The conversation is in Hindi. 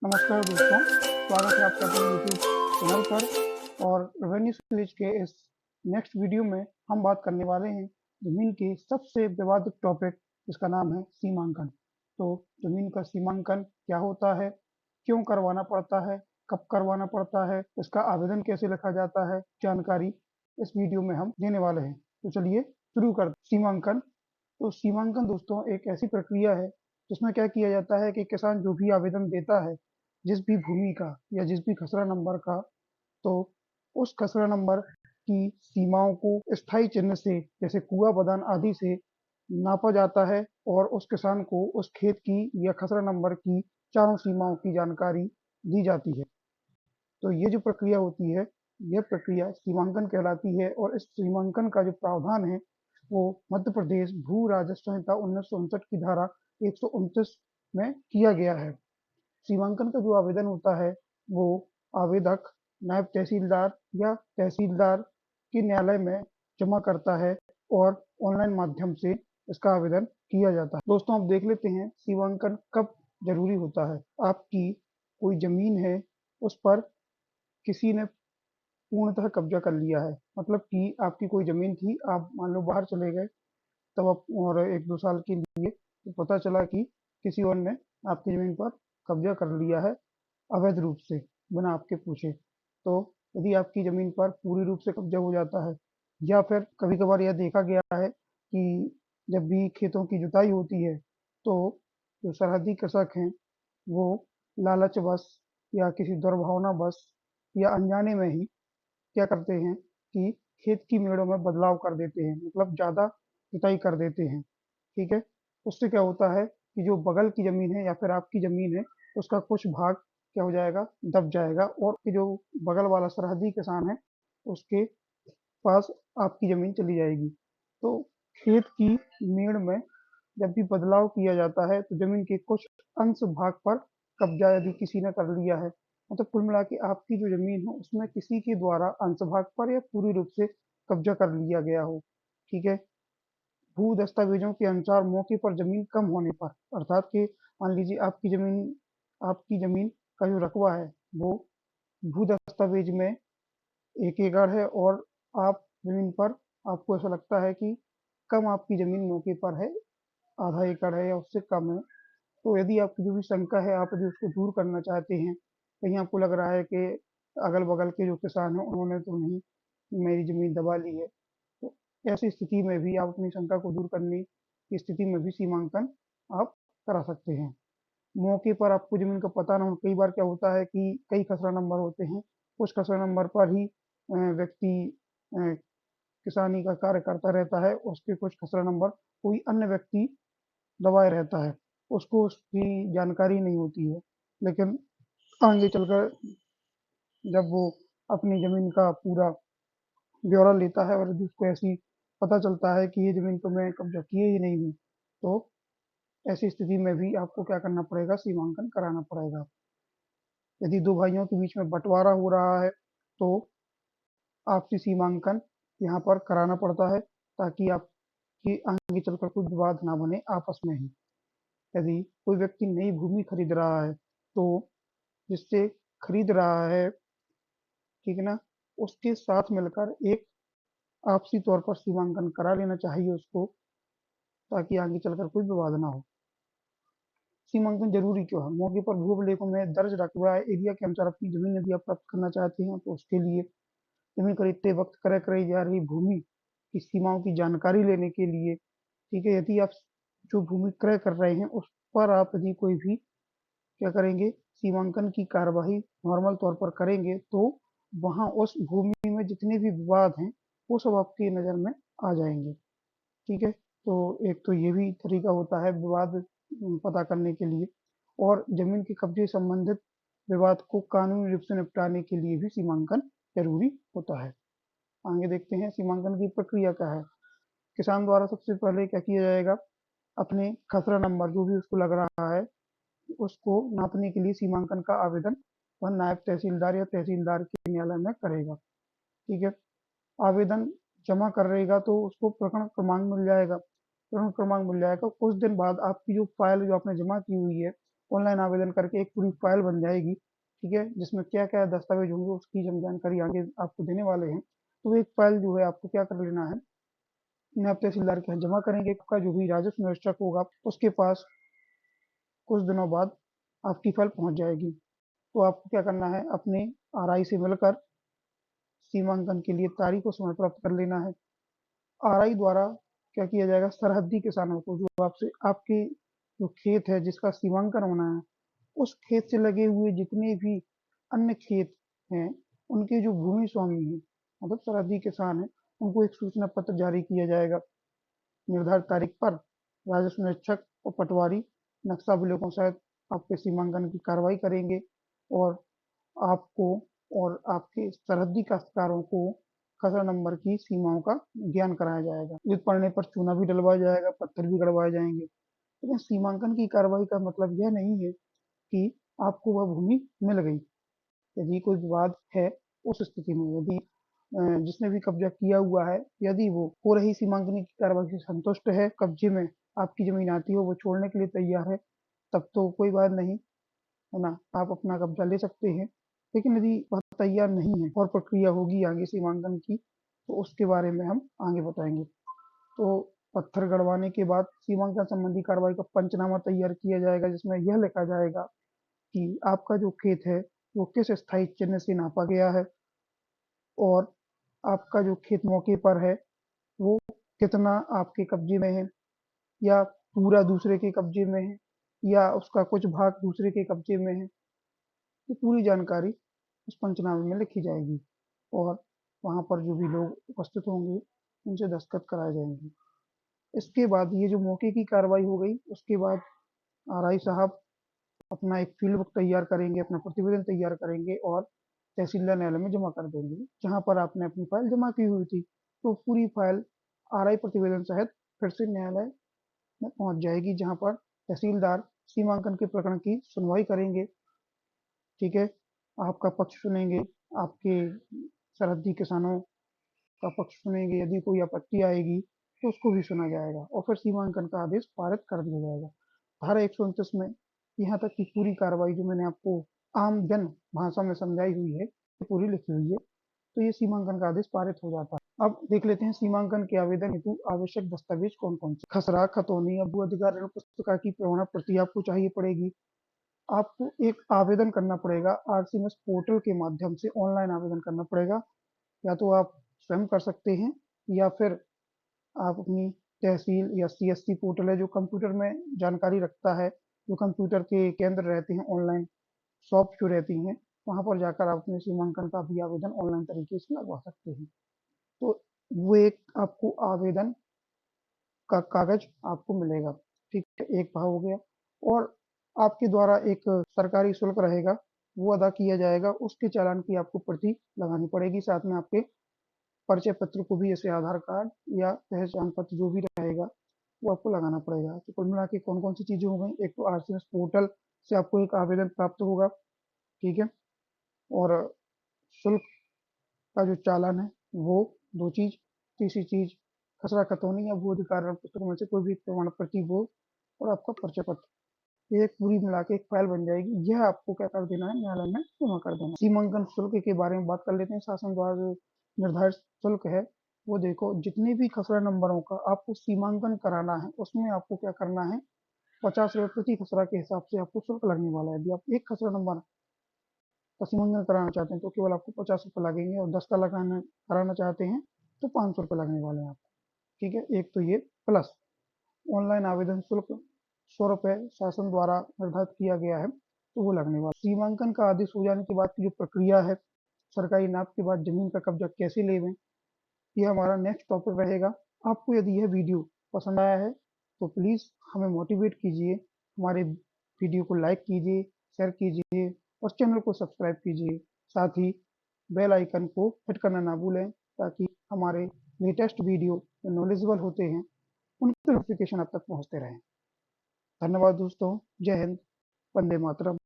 नमस्कार दोस्तों, स्वागत है आपका अपने यूट्यूब चैनल पर। और रेवेन्यू विलेज के इस नेक्स्ट वीडियो में हम बात करने वाले हैं ज़मीन के सबसे विवादित टॉपिक, जिसका नाम है सीमांकन। तो ज़मीन का सीमांकन क्या होता है, क्यों करवाना पड़ता है, कब करवाना पड़ता है, इसका आवेदन कैसे लिखा जाता है, जानकारी इस वीडियो में हम देने वाले हैं। तो चलिए शुरू करते हैं। सीमांकन। तो सीमांकन दोस्तों एक ऐसी प्रक्रिया है जिसमें क्या किया जाता है कि किसान जो भी आवेदन देता है जिस भी भूमि का या जिस भी खसरा नंबर का, तो उस खसरा नंबर की सीमाओं को स्थायी चिन्ह से, जैसे कुआं बदान आदि से नापा जाता है और उस किसान को उस खेत की या खसरा नंबर की चारों सीमाओं की जानकारी दी जाती है। तो ये जो प्रक्रिया होती है, यह प्रक्रिया सीमांकन कहलाती है। और इस सीमांकन का जो प्रावधान है वो मध्य प्रदेश भू राजस्व संहिता 1959 की धारा 129 में किया गया है। सीमांकन का जो आवेदन होता है वो आवेदक नायब तहसीलदार या तहसीलदार के न्यायालय में जमा करता है और ऑनलाइन माध्यम से इसका आवेदन किया जाता है। दोस्तों आप देख लेते हैं सीमांकन कब जरूरी होता है। आपकी कोई जमीन है, उस पर किसी ने पूर्णतः कब्जा कर लिया है, मतलब कि आपकी कोई जमीन थी, आप मान लो बाहर चले गए, तब आप और 1-2 साल के लिए तो पता चला कि किसी और ने आपकी ज़मीन पर कब्ज़ा कर लिया है अवैध रूप से, बिना आपके पूछे। तो यदि आपकी ज़मीन पर पूरी रूप से कब्ज़ा हो जाता है, या फिर कभी-कभार यह देखा गया है कि जब भी खेतों की जुताई होती है, तो जो सरहदी कृषक हैं, वो लालचवश या किसी दुर्भावनावश या अनजाने में ही क्या करते हैं कि खेत की मेड़ों में बदलाव कर देते हैं, मतलब ज़्यादा जुताई कर देते हैं, ठीक है? उससे क्या होता है कि जो बगल की ज़मीन है या फिर आपकी ज़मीन है, उसका कुछ भाग क्या हो जाएगा, दब जाएगा और कि जो बगल वाला सरहदी किसान है, उसके पास आपकी ज़मीन चली जाएगी। तो खेत की मेड़ में जब भी बदलाव किया जाता है, तो ज़मीन के कुछ अंश भाग पर कब्ज़ा यदि किसी ने कर लिया है, मतलब कुल मिला के आपकी जो ज़मीन है, उसमें किसी के द्वारा अंश भाग पर या पूरी रूप से कब्ज़ा कर लिया गया हो, ठीक है? भू दस्तावेज़ों के अनुसार मौके पर ज़मीन कम होने पर, अर्थात कि मान लीजिए आपकी ज़मीन का जो रकबा है, वो भू दस्तावेज़ में 1 एकड़ है और आप ज़मीन पर आपको ऐसा लगता है कि कम आपकी ज़मीन मौके पर है, आधा एकड़ है या उससे कम है। तो यदि आपकी जो भी शंका है, आप यदि उसको दूर करना चाहते हैं, कहीं आपको लग रहा है कि अगल-बगल के जो किसान हैं, उन्होंने तो नहीं मेरी ज़मीन दबा ली है, तो ऐसी स्थिति में भी आप अपनी शंका को दूर करने की स्थिति में भी सीमांकन आप करा सकते हैं। मौके पर आपको ज़मीन का पता ना हो, कई बार क्या होता है कि कई खसरा नंबर होते हैं, उस खसरा नंबर पर ही व्यक्ति अ, किसानी का कार्य करता रहता है, उसके कुछ खसरा नंबर कोई अन्य व्यक्ति दबाए रहता है, उसको उसकी जानकारी नहीं होती है। लेकिन आगे चलकर जब वो अपनी ज़मीन का पूरा ब्यौरा लेता है और यदि उसको ऐसी पता चलता है कि ये ज़मीन तो मैं कब्ज़ा किए ही नहीं हूँ, तो ऐसी स्थिति में भी आपको क्या करना पड़ेगा, सीमांकन कराना पड़ेगा। यदि 2 भाइयों के बीच में बँटवारा हो रहा है, तो आपसी सीमांकन यहाँ पर कराना पड़ता है, ताकि आपकी आगे चलकर कोई विवाद ना बने आपस में ही। यदि कोई व्यक्ति नई भूमि खरीद रहा है, तो जिससे खरीद रहा है, ठीक है ना? उसके साथ मिलकर एक आपसी तौर पर सीमांकन करा लेना चाहिए उसको, ताकि आगे चलकर कोई विवाद ना हो। सीमांकन ज़रूरी क्यों है? मौके पर भू अभिलेखों में दर्ज रकबा एरिया के अनुसार अपनी ज़मीन यदि आप प्राप्त करना चाहते हैं, तो उसके लिए ज़मीन खरीदते वक़्त क्रय कराई जा रही भूमि की सीमाओं की जानकारी लेने के लिए, ठीक है? यदि आप जो भूमि क्रय कर रहे हैं, उस पर आप यदि कोई भी क्या करेंगे, सीमांकन की कार्यवाही नॉर्मल तौर पर करेंगे, तो वहाँ उस भूमि में जितने भी विवाद हैं, वो सब आपकी नज़र में आ जाएँगे, ठीक है? तो एक तो ये भी तरीका होता है विवाद पता करने के लिए। और ज़मीन के कब्ज़े से संबंधित विवाद को कानूनी रूप से निपटाने के लिए भी सीमांकन ज़रूरी होता है। आगे देखते हैं सीमांकन की प्रक्रिया क्या है। किसान द्वारा सबसे पहले क्या किया जाएगा, अपने खसरा नंबर जो भी उसको लग रहा है, उसको नापने के लिए सीमांकन का आवेदन वह नायब तहसीलदार या तहसीलदार के न्यायालय में करेगा, ठीक है? आवेदन जमा करेगा तो उसको प्रकरण क्रमांक मिल जाएगा। प्रकरण क्रमांक मिल जाएगा, कुछ दिन बाद आपकी जो फ़ाइल जो आपने जमा की हुई है, ऑनलाइन आवेदन करके एक पूरी फाइल बन जाएगी, ठीक है, जिसमें क्या क्या दस्तावेज होंगे उसकी हम जानकारी आगे आपको देने वाले हैं। तो एक फाइल जो है आपको क्या कर लेना है, नायब तहसीलदार के यहाँ जमा करेंगे। आपका जो भी राजस्व निरीक्षक होगा उसके पास कुछ दिनों बाद आपकी फाइल पहुंच जाएगी। तो आपको क्या करना है, अपने आरआई से मिलकर सीमांकन के लिए तारीख और समय प्राप्त कर लेना है। आरआई द्वारा क्या किया जाएगा, सरहदी किसानों को, जो आपसे आपके जो खेत है जिसका सीमांकन होना है, उस खेत से लगे हुए जितने भी अन्य खेत हैं, उनके जो भूमि स्वामी हैं, मतलब सरहदी किसान हैं, उनको एक सूचना पत्र जारी किया जाएगा। निर्धारित तारीख पर राजस्व निरीक्षक और पटवारी नक्शा विलेखों सहित आपके सीमांकन की कार्रवाई करेंगे और आपको और आपके सरहदी काश्तकारों को खसरा नंबर की सीमाओं का ज्ञान कराया जाएगा। जरूरत पड़ने पर चूना भी डलवाया जाएगा, पत्थर भी गड़वाए जाएंगे। लेकिन सीमांकन की कार्रवाई का मतलब यह नहीं है कि आपको वह भूमि मिल गई। यदि कोई विवाद है, उस स्थिति में यदि जिसने भी कब्जा किया हुआ है, यदि वो हो रही सीमांकन की कार्रवाई से संतुष्ट है, कब्जे में आपकी जमीन आती हो, वो छोड़ने के लिए तैयार है, तब तो कोई बात नहीं, है ना, आप अपना कब्जा ले सकते हैं। लेकिन यदि वह तैयार नहीं है और प्रक्रिया होगी आगे सीमांकन की, तो उसके बारे में हम आगे बताएंगे। तो पत्थर गड़वाने के बाद सीमांकन संबंधी कार्रवाई का पंचनामा तैयार किया जाएगा, जिसमें यह लिखा जाएगा कि आपका जो खेत है वो किस स्थायी चिन्ह से नापा गया है और आपका जो खेत मौके पर है वो कितना आपके कब्जे में है, या पूरा दूसरे के कब्जे में है, या उसका कुछ भाग दूसरे के कब्जे में है। ये पूरी जानकारी उस पंचनामे में लिखी जाएगी और वहाँ पर जो भी लोग उपस्थित होंगे उनसे दस्तखत कराए जाएंगे। इसके बाद ये जो मौके की कार्रवाई हो गई, उसके बाद आरआई साहब अपना एक फील्ड बुक तैयार करेंगे, अपना प्रतिवेदन तैयार करेंगे और तहसीलदार न्यायालय में जमा कर देंगे, जहाँ पर आपने अपनी फाइल जमा की हुई थी। तो पूरी फाइल आरआई प्रतिवेदन सहित फिर से न्यायालय में पहुंच जाएगी, जहाँ पर तहसीलदार सीमांकन के प्रकरण की सुनवाई करेंगे, ठीक है, आपका पक्ष सुनेंगे, आपके सरहदी किसानों का पक्ष सुनेंगे। यदि कोई आपत्ति आएगी तो उसको भी सुना जाएगा और फिर सीमांकन का आदेश पारित कर दिया जाएगा। धारा 129 में यहाँ तक की पूरी कार्रवाई जो मैंने आपको आम जन भाषा में समझाई हुई है, पूरी लिखी हुई है, तो ये सीमांकन का आदेश पारित हो जाता है। अब देख लेते हैं सीमांकन के आवेदन हेतु आवश्यक दस्तावेज कौन कौन से। खसरा, खतौनी या भू अधिकार ऋण पुस्तिका की प्रमाण प्रति आपको चाहिए पड़ेगी। आपको एक आवेदन करना पड़ेगा आरसीएमएस पोर्टल के माध्यम से, ऑनलाइन आवेदन करना पड़ेगा। या तो आप स्वयं कर सकते हैं या फिर आप अपनी तहसील या सीएससी पोर्टल है जो कंप्यूटर में जानकारी रखता है, जो कंप्यूटर के केंद्र रहते हैं, ऑनलाइन शॉप जो रहती हैं, वहाँ पर जाकर आप अपने सीमांकन का भी आवेदन ऑनलाइन तरीके से लगवा सकते हैं। तो वो एक आपको आवेदन का कागज आपको मिलेगा, ठीक है, एक भाव हो गया। और आपके द्वारा एक सरकारी शुल्क रहेगा, वो अदा किया जाएगा, उसके चालान की आपको प्रति लगानी पड़ेगी। साथ में आपके परिचय पत्र को भी, जैसे आधार कार्ड या पहचान पत्र जो भी रहेगा, वो आपको लगाना पड़ेगा। तो कुल मिला के कौन कौन सी चीजें हो गई, एक तो आरसीएस पोर्टल से आपको एक आवेदन प्राप्त होगा, ठीक है, और शुल्क का जो चालान है वो, दो चीज। तीसरी चीज खसरा खतौनी या भू अधिकार पुस्तकों में से कोई भी प्रमाण प्रति वो, और आपका परिचय पत्र। ये एक पूरी मिला के एक फाइल बन जाएगी। यह आपको क्या कर देना है, न्यायालय में जमा कर देना। सीमांकन शुल्क के बारे में बात कर लेते हैं। शासन द्वारा जो निर्धारित शुल्क है वो देखो, जितने भी खसरा नंबरों का आपको सीमांकन कराना है उसमें आपको क्या करना है, 50 रुपये प्रति खसरा के हिसाब से आपको शुल्क लगने वाला है। यदि आप एक खसरा नंबर का सीमांकन कराना चाहते हैं तो केवल आपको 50 रुपये लगेंगे, और 10 का कराना चाहते हैं तो 500 रुपये लगने वाले हैं आपको, ठीक है। एक तो ये प्लस ऑनलाइन आवेदन शुल्क 100 रुपये शासन द्वारा निर्धारित किया गया है, तो वो लगने वाला। सीमांकन का आदेश हो जाने के बाद की जो प्रक्रिया है, सरकारी नाप के बाद जमीन का कब्जा कैसे ले लें, ये हमारा नेक्स्ट टॉपिक रहेगा। आपको यदि यह वीडियो पसंद आया है तो प्लीज़ हमें मोटिवेट कीजिए, हमारे वीडियो को लाइक कीजिए, शेयर कीजिए और चैनल को सब्सक्राइब कीजिए। साथ ही बेल आइकन को हिट करना ना भूलें, ताकि हमारे लेटेस्ट वीडियो जो नॉलेजेबल होते हैं उनके नोटिफिकेशन आप तक पहुंचते रहें। धन्यवाद दोस्तों, जय हिंद, वंदे मातरम।